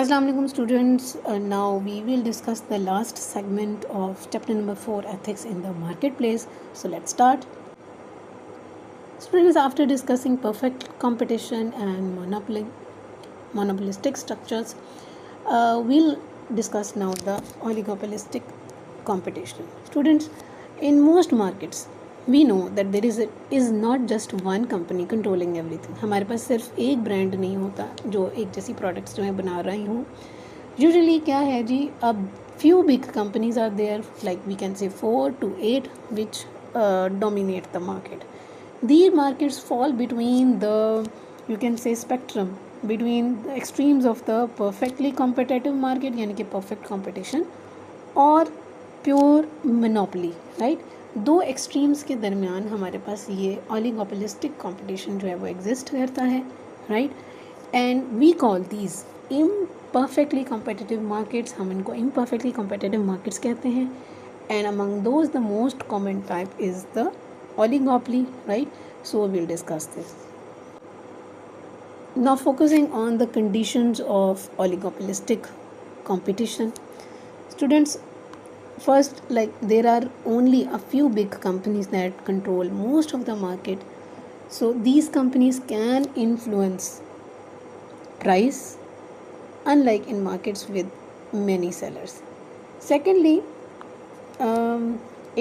Assalamu alaikum students. Now we will discuss the last segment of chapter number 4, ethics in the marketplace. So let's start. Students, after discussing perfect competition and monopolistic structures, we'll discuss now the oligopolistic competition. Students, in most markets we know that there is not just one company controlling everything. हमारे पास सिर्फ एक brand नहीं होता जो एक जैसी products जो है बना रही हूँ. यूजुअली क्या है जी, अब few big companies are there, like we can say 4 to 8, which dominate the market. These markets fall between the, you can say, spectrum between the extremes of the perfectly competitive market यानी कि perfect competition और pure monopoly, right. दो extremes के दरमियान हमारे पास ये oligopolistic competition जो है वो एग्जिस्ट करता है, right. And we call these imperfectly competitive markets. हम इनको इम्परफेक्टली कॉम्पिटिटिव मार्केट्स कहते हैं. And among those the most common type is the oligopoly, right? So we'll discuss this. Now focusing on the conditions of oligopolistic competition. Students, first, like there are only a few big companies that control most of the market. So these companies can influence price, unlike in markets with many sellers. Secondly,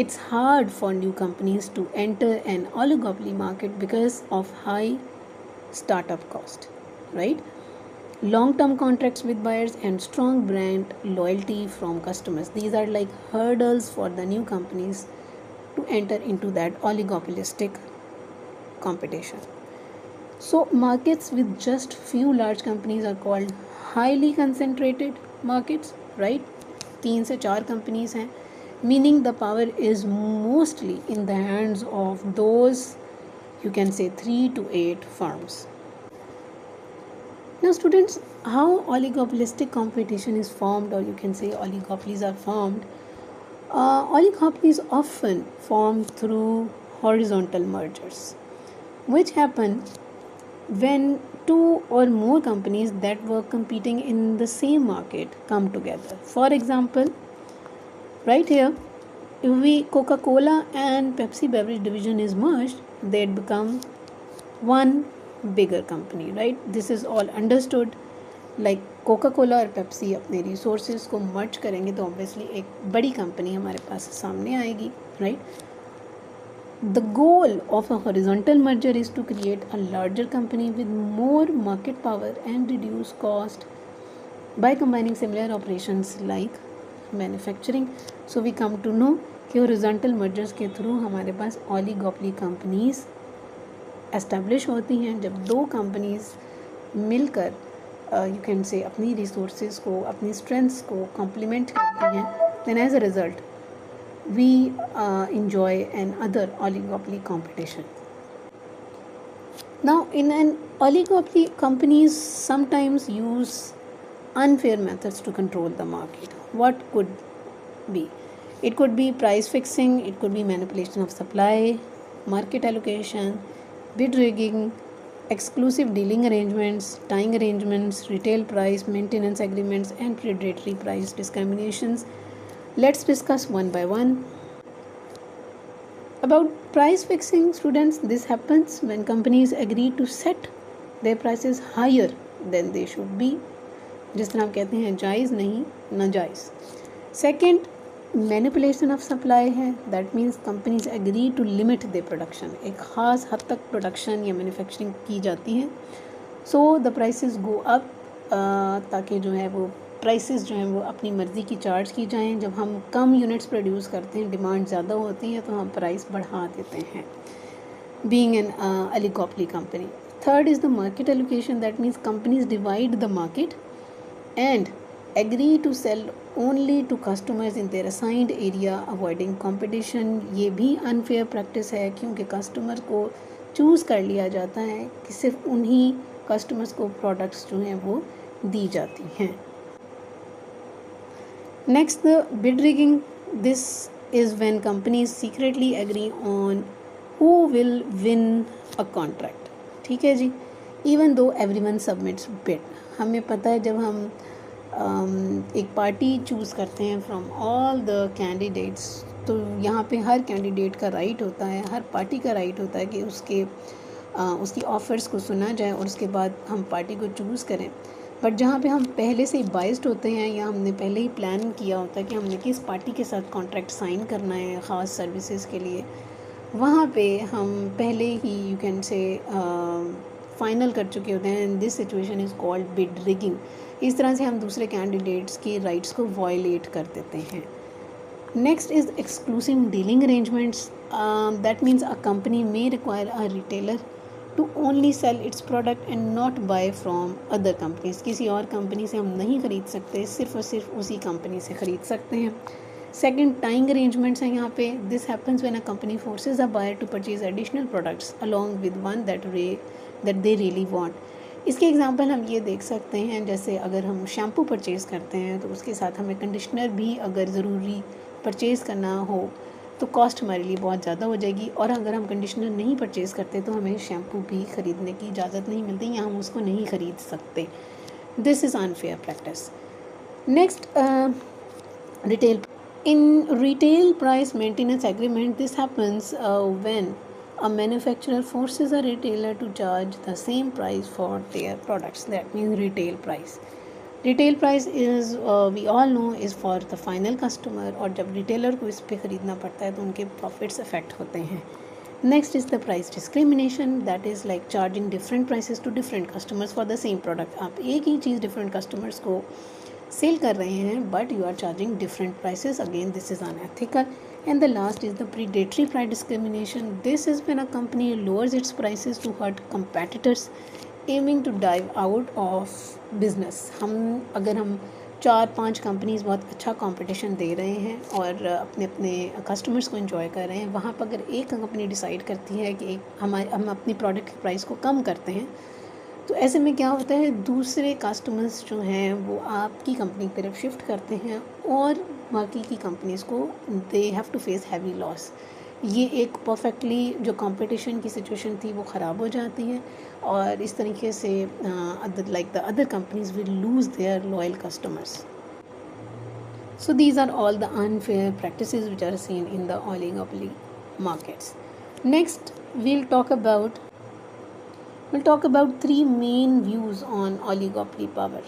it's hard for new companies to enter an oligopoly market because of high startup cost, right? Long-term contracts with buyers and strong brand loyalty from customers. These are like hurdles for the new companies to enter into that oligopolistic competition. So markets with just few large companies are called highly concentrated markets, right? 3 से 4 companies हैं, meaning the power is mostly in the hands of those, you can say, 3 to 8 firms. Now students, how oligopolistic competition is formed, or you can say oligopolies are formed. Oligopolies often form through horizontal mergers, which happen when 2 or more companies that were competing in the same market come together. For example, right here, if Coca-Cola and Pepsi beverage division is merged, they'd become one bigger company, right? This is all understood. Like Coca-Cola और Pepsi अपने resources को merge करेंगे तो obviously एक बड़ी company हमारे पास सामने आएगी, right? The goal of a horizontal merger is to create a larger company with more market power and reduce cost by combining similar operations like manufacturing. So we come to know कि horizontal mergers के through हमारे पास oligopoly companies establish होती हैं. जब दो companies मिलकर you can say अपनी resources को, अपनी strengths को complement करती हैं, then as a result we enjoy another oligopoly competition. Now in an oligopoly, companies sometimes use unfair methods to control the market. What could be? It could be price fixing, it could be manipulation of supply, market allocation, bid rigging, exclusive dealing arrangements, tying arrangements, retail price maintenance agreements, and predatory price discriminations. Let's discuss one by one. About price fixing, students, this happens when companies agree to set their prices higher than they should be. जिस तरह हम कहते हैं जायज़ नहीं नाजायज़. Second, manipulation of supply है. That means companies agree to limit their production. एक ख़ास हद तक production या manufacturing की जाती है. So the prices go up ताकि जो है वो प्राइसेस जो हैं वो अपनी मर्ज़ी की चार्ज की जाएं. जब हम कम यूनिट्स प्रोड्यूस करते हैं, डिमांड ज़्यादा होती है, तो हम प्राइस बढ़ा देते हैं. Being an oligopoly company. Third is the market allocation. That means companies divide the market and agree to sell only to customers in their assigned area, avoiding competition. ये भी unfair practice है क्योंकि customer को choose कर लिया जाता है कि सिर्फ उन्हीं कस्टमर्स को प्रोडक्ट्स जो हैं वो दी जाती हैं. Next, the bid rigging. This is when companies secretly agree on who will win a contract. ठीक है जी. Even though everyone submits bid. हमें पता है जब हम एक पार्टी चूज़ करते हैं फ्रॉम ऑल द कैंडिडेट्स, तो यहाँ पे हर कैंडिडेट का राइट होता है, हर पार्टी का राइट होता है कि उसकी ऑफ़र्स को सुना जाए और उसके बाद हम पार्टी को चूज़ करें। बट जहाँ पे हम पहले से ही बाइस्ड होते हैं या हमने पहले ही प्लान किया होता है कि हमने किस पार्टी के साथ कॉन्ट्रैक्ट साइन करना है ख़ास सर्विसेज के लिए, वहाँ पे हम पहले ही यू कैन से फाइनल कर चुके होते हैं। This situation is called bid rigging. इस तरह से हम दूसरे कैंडिडेट्स के राइट्स को वायलेट कर देते हैं। Next is exclusive dealing arrangements. That means a company may require a retailer to only sell its product and not buy from other companies. किसी और कंपनी से हम नहीं ख़रीद सकते, सिर्फ और सिर्फ उसी कंपनी से ख़रीद सकते हैं। सेकेंड, टाइंग अरेंजमेंट्स हैं यहाँ पे। This happens when a company forces a buyer to purchase additional products along with one that they really want. इसके एग्जांपल हम ये देख सकते हैं, जैसे अगर हम शैम्पू परचेज़ करते हैं तो उसके साथ हमें कंडीशनर भी अगर ज़रूरी परचेज़ करना हो तो कॉस्ट हमारे लिए बहुत ज़्यादा हो जाएगी, और अगर हम कंडीशनर नहीं परचेज़ करते तो हमें शैम्पू भी ख़रीदने की इजाज़त नहीं मिलती या हम उसको नहीं ख़रीद सकते। This is unfair practice. Next, retail. In retail price maintenance agreement, this happens when a manufacturer forces a retailer to charge the same price for their products. That means retail price. Retail price is we all know is for the final customer, और जब retailer को इस पे ख़रीदना पड़ता है तो उनके profits affect होते हैं। Next is the price discrimination, that is like charging different prices to different customers for the same product. आप एक ही चीज़ different customers को सेल कर रहे हैं but you are charging different prices, again this is unethical. And the last is the predatory price discrimination. This is when a company lowers its prices to hurt competitors aiming to drive out of business. अगर हम 4-5 companies बहुत अच्छा competition दे रहे हैं और अपने अपने customers को एंजॉय कर रहे हैं, वहाँ पर अगर एक कंपनी डिसाइड करती है कि हम अपनी प्रोडक्ट के प्राइस को कम करते हैं, तो ऐसे में क्या होता है, दूसरे कस्टमर्स जो हैं वो आपकी कंपनी की तरफ शिफ्ट करते हैं और बाकी की कंपनीज़ को they have to face heavy loss. ये एक परफेक्टली जो कंपटीशन की सिचुएशन थी वो ख़राब हो जाती है और इस तरीके से like the other companies will lose their loyal customers. So these are all the unfair practices which are seen in the oligopoly markets. Next, we'll talk about 3 main views on oligopoly power.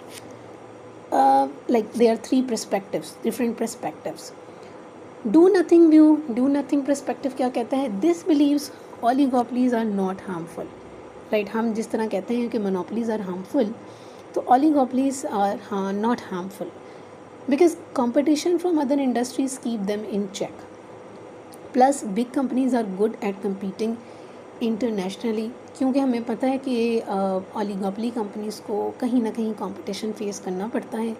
Like there are 3 perspectives, different perspectives. Do nothing view, do nothing perspective क्या कहता है? This believes oligopolies are not harmful. Right? हम जिस तरह कहते हैं कि monopolies are harmful, तो oligopolies are not harmful because competition from other industries keep them in check. Plus big companies are good at competing internationally, क्योंकि हमें पता है कि ओलिगोपोली कंपनीज़ को कहीं ना कहीं कंपटीशन फेस करना पड़ता है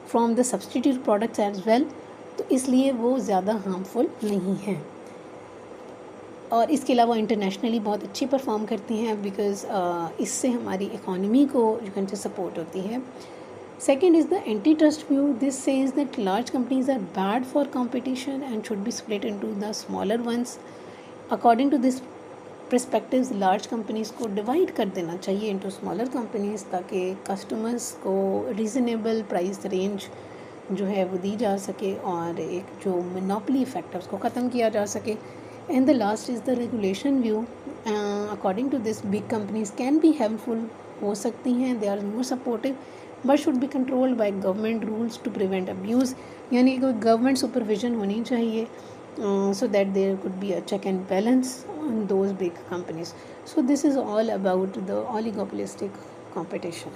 from the substitute products as well, तो इसलिए वो ज़्यादा हार्मफुल नहीं हैं. और इसके अलावा इंटरनेशनली बहुत अच्छी परफॉर्म करती हैं बिकॉज इससे हमारी इकोनॉमी को जो कैन से सपोर्ट होती है. Second is the antitrust view. This says that large companies are bad for competition and should be split into the smaller ones. According to this perspectives, large companies को divide कर देना चाहिए into smaller companies ताकि customers को reasonable price range जो है वो दी जा सके और एक जो monopoly effect है उसको ख़त्म किया जा सके. And the last is the regulation view. According to this, big companies can be helpful, हो सकती हैं, they are more supportive, but should be controlled by government rules to prevent abuse. यानी कोई government supervision होनी चाहिए so that there could be a check and balance on those big companies. So this is all about the oligopolistic competition.